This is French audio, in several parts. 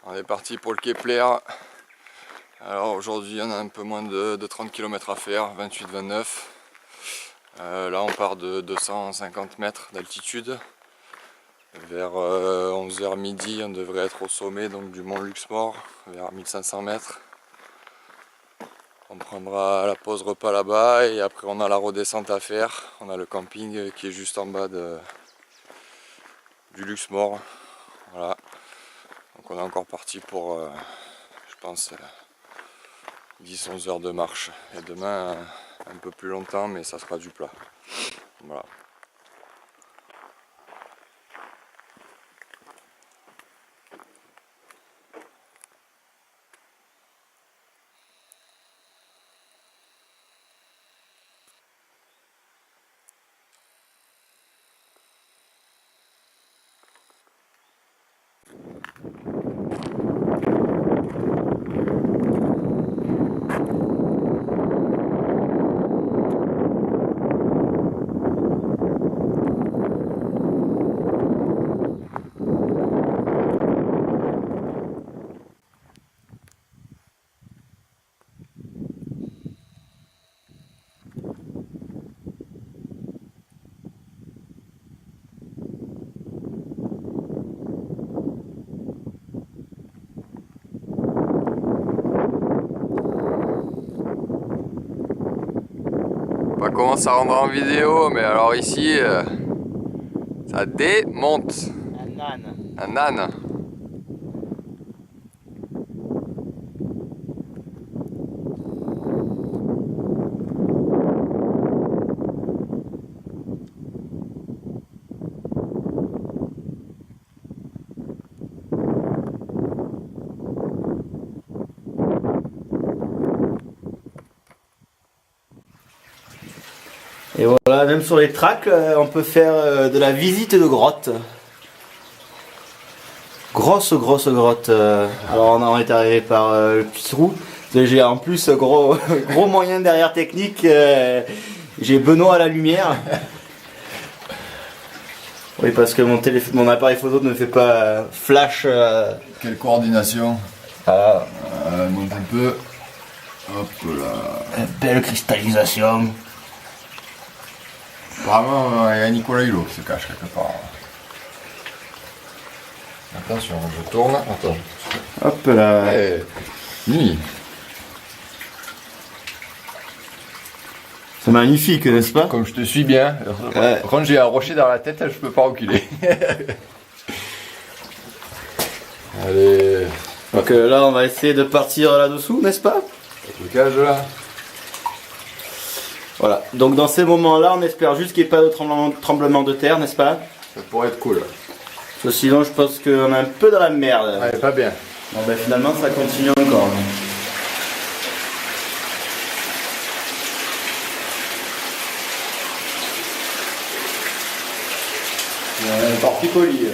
On est parti pour le Kepler. Alors aujourd'hui on a un peu moins de 30 km à faire, 28-29. Là on part de 250 mètres d'altitude. Vers 11h midi on devrait être au sommet donc, du mont Luxembourg, vers 1500 mètres. On prendra la pause repas là-bas et après on a la redescente à faire. On a le camping qui est juste en bas du Luxembourg. Voilà. Donc on est encore parti pour, je pense, 10-11 heures de marche. Et demain, un peu plus longtemps, mais ça sera du plat. Voilà. On commence à rendre en vidéo, mais alors ici, ça démonte. Un âne. Un âne. Et voilà, même sur les tracks, on peut faire de la visite de grotte. Grosse grotte. Alors on est arrivé par le petit trou. J'ai en plus gros moyen derrière technique. J'ai Benoît à la lumière. Oui, parce que mon appareil photo ne fait pas flash. Quelle coordination. Voilà. Monte un peu. Hop là. Belle cristallisation. Apparemment, il y a Nicolas Hulot qui se cache quelque part. Attention, je tourne. Attends. Hop là. Nuit. C'est magnifique, n'est-ce pas? Comme je te suis bien. Ouais. Quand j'ai un rocher dans la tête, je peux pas reculer. Allez. Donc là, on va essayer de partir là-dessous, n'est-ce pas? Le cage là. Voilà, donc dans ces moments-là, on espère juste qu'il n'y ait pas de tremblement de terre, n'est-ce pas? Ça pourrait être cool. Parce que sinon, je pense qu'on est un peu dans la merde. Ouais, pas bien. Bon, ben finalement, ça continue encore. Un torticolis.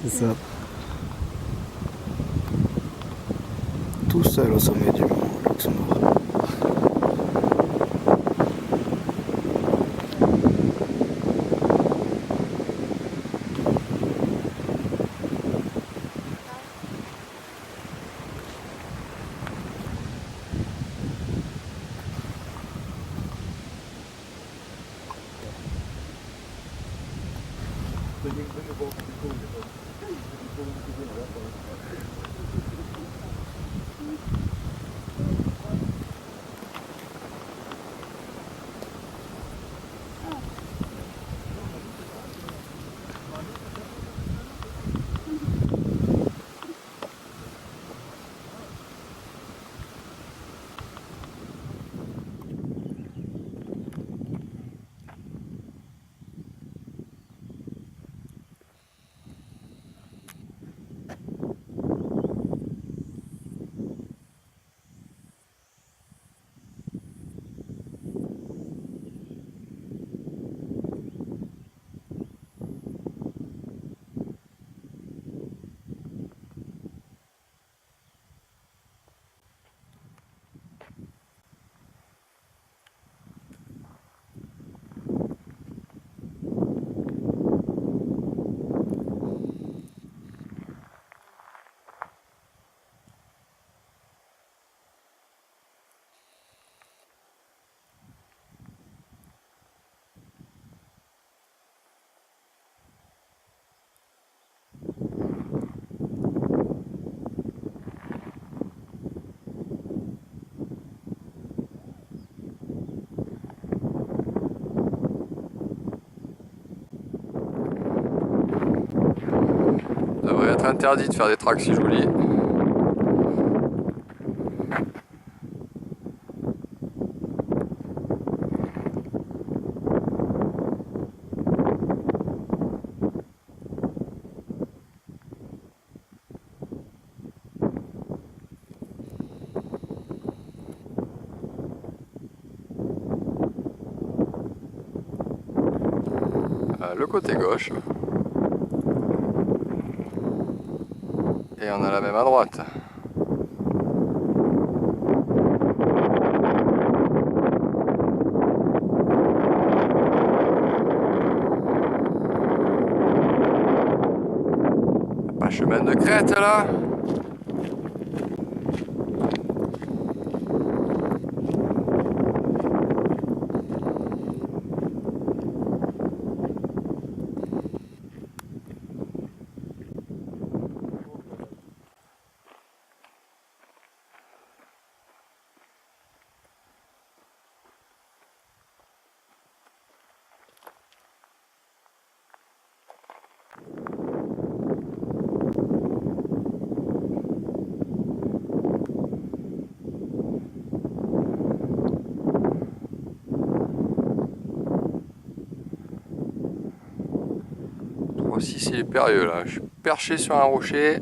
C'est ça. Tout seul au sommet du mont Luxembourg. serait interdit de faire des tracks si jolis. Le côté gauche. Et on a la même à droite. Pas chemin de crête là. Aussi il est périlleux là, je suis perché sur un rocher.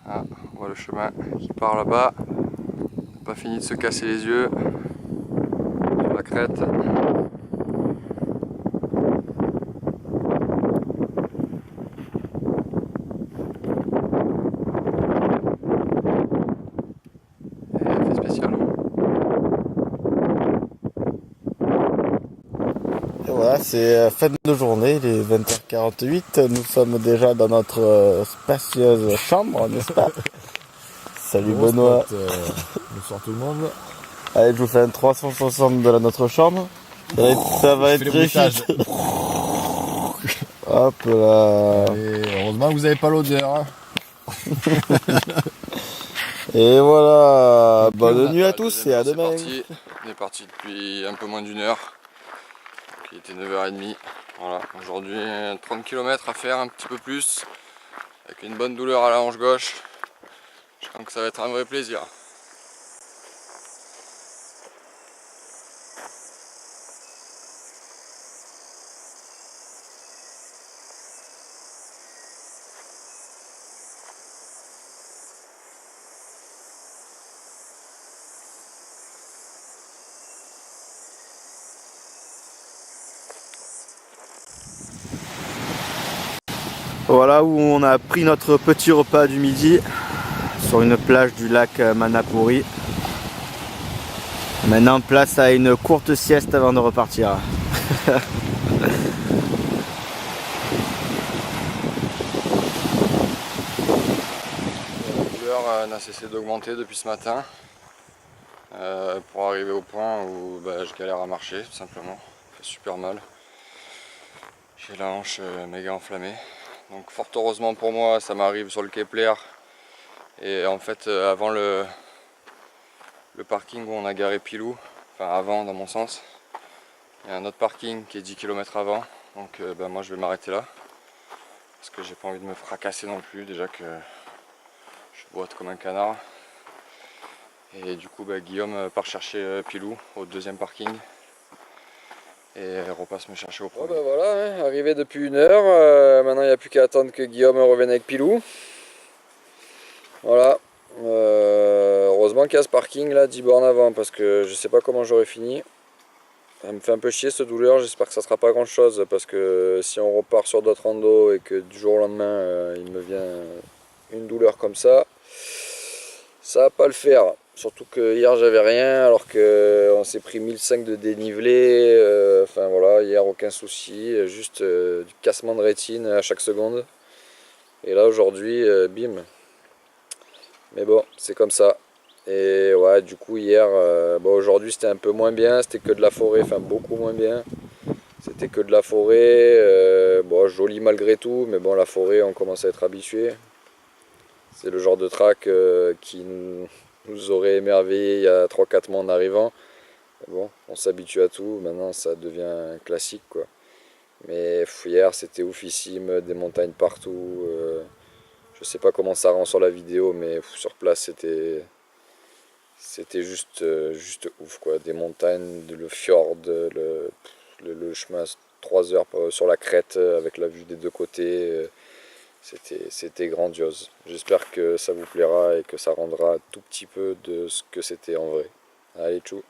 Ah, on voit le chemin qui part là-bas. On n'a pas fini de se casser les yeux sur la crête. Voilà, c'est fin de journée, il est 20h48. Nous sommes déjà dans notre spacieuse chambre, n'est-ce pas? Salut Bon Benoît. spot, bonsoir tout le monde. Allez, je vous fais un 360 de notre chambre. Ça va être très vite. Hop là. Et heureusement que vous n'avez pas l'odeur. Hein. Et voilà. Bonne nuit à tous et à C'est demain. parti. On est parti depuis un peu moins d'une heure. Il était 9h30. Voilà, aujourd'hui 30 km à faire, un petit peu plus, avec une bonne douleur à la hanche gauche. Je sens que ça va être un vrai plaisir. Voilà où on a pris notre petit repas du midi sur une plage du lac Manapuri. Maintenant place à une courte sieste avant de repartir. La douleur n'a cessé d'augmenter depuis ce matin pour arriver au point où je galère à marcher tout simplement. Ça fait super mal. J'ai la hanche méga enflammée. Donc fort heureusement pour moi, ça m'arrive sur le Kepler. Et en fait avant le parking où on a garé Pilou, enfin avant dans mon sens, il y a un autre parking qui est 10 km avant. Donc moi je vais m'arrêter là. Parce que j'ai pas envie de me fracasser non plus, déjà que je boite comme un canard. Et du coup Guillaume part chercher Pilou au deuxième parking. Et repasse me chercher au premier. Voilà, hein, arrivé depuis 1 heure, maintenant il n'y a plus qu'à attendre que Guillaume revienne avec Pilou. Voilà, heureusement qu'il y a ce parking là 10 bornes avant, parce que je sais pas comment j'aurais fini. Ça me fait un peu chier cette douleur, j'espère que ça sera pas grand chose, parce que si on repart sur d'autres randos et que du jour au lendemain il me vient une douleur comme ça va pas le faire. Surtout que hier j'avais rien, alors qu'on s'est pris 1005 de dénivelé. Enfin voilà, hier aucun souci, juste du cassement de rétine à chaque seconde. Et là aujourd'hui, bim. Mais bon, c'est comme ça. Et ouais, du coup hier, aujourd'hui c'était un peu moins bien, c'était que de la forêt, enfin beaucoup moins bien. c'était que de la forêt, bon, joli malgré tout, mais bon, la forêt, on commence à être habitué. C'est le genre de track qui nous aurait émerveillé il y a 3-4 mois en arrivant. Mais bon, on s'habitue à tout, maintenant ça devient classique, quoi. Mais hier, c'était oufissime, des montagnes partout. Je sais pas comment ça rend sur la vidéo, mais sur place, c'était juste ouf, quoi. Des montagnes, le fjord, le chemin 3 heures sur la crête avec la vue des deux côtés. C'était grandiose. J'espère que ça vous plaira et que ça rendra un tout petit peu de ce que c'était en vrai. Allez, tchou!